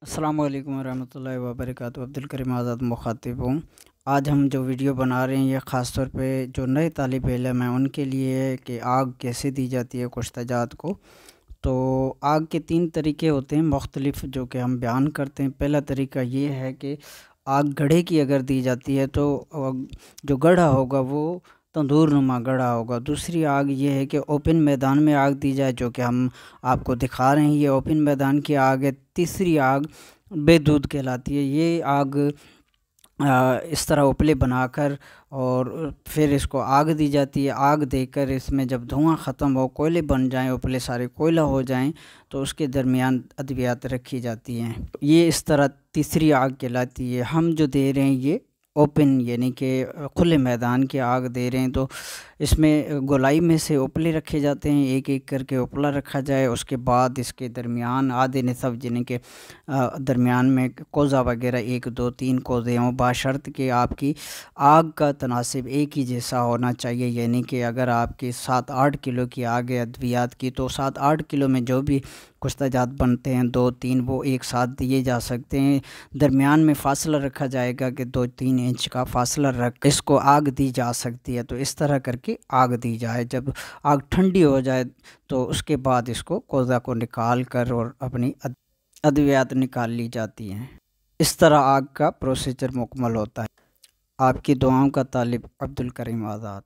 अस्सलाम वालेकुम रहमतुल्लाहि व बरकातहू। अब्दुल करीम आज़ाद मुखातिब हूँ। आज हम जो वीडियो बना रहे हैं ये ख़ास तौर पे जो नए तालिब इल्म हैं उनके लिए है कि आग कैसे दी जाती है कुश्ता जात को। तो आग के 3 तरीके होते हैं मुख्तलिफ जो कि हम बयान करते हैं। पहला तरीका ये है कि आग गढ़े की अगर दी जाती है तो जो गढ़ा होगा वो तंदूर नुमा गढ़ा होगा। दूसरी आग ये है कि ओपन मैदान में आग दी जाए, जो कि हम आपको दिखा रहे हैं, ये ओपन मैदान की आग है। तीसरी आग बेदूध कहलाती है। ये आग इस तरह उपले बनाकर और फिर इसको आग दी जाती है। आग देकर इसमें जब धुआं ख़त्म हो, कोयले बन जाएं, उपले सारे कोयला हो जाएं, तो उसके दरमियान अद्वियात रखी जाती हैं। ये इस तरह तीसरी आग कहलाती है। हम जो दे रहे हैं ये ओपन यानी कि खुले मैदान की आग दे रहे हैं। तो इसमें गोलाई में से उपले रखे जाते हैं, एक एक करके उपला रखा जाए। उसके बाद इसके दरमियान आधे निसफ यानी कि दरमियान में कोज़ा वगैरह 1 2 3 कोज़े हों, बाशर्त कि आपकी आग का तनासिब एक ही जैसा होना चाहिए। यानी कि अगर आपकी 7-8 किलो की आग है अद्वियात की, तो 7-8 किलो में जो भी कुश्ता जात बनते हैं 2-3 वो एक साथ दिए जा सकते हैं। दरमियान में फ़ासला रखा जाएगा कि 2-3 इंच का फ़ासला रख इसको आग दी जा सकती है। तो इस तरह करके आग दी जाए। जब आग ठंडी हो जाए तो उसके बाद इसको कोज़ा को निकाल कर और अपनी अद्वियात निकाल ली जाती हैं। इस तरह आग का प्रोसीजर मुकम्मल होता है। आपकी दुआओं का तालिब अब्दुल करीम आज़ाद।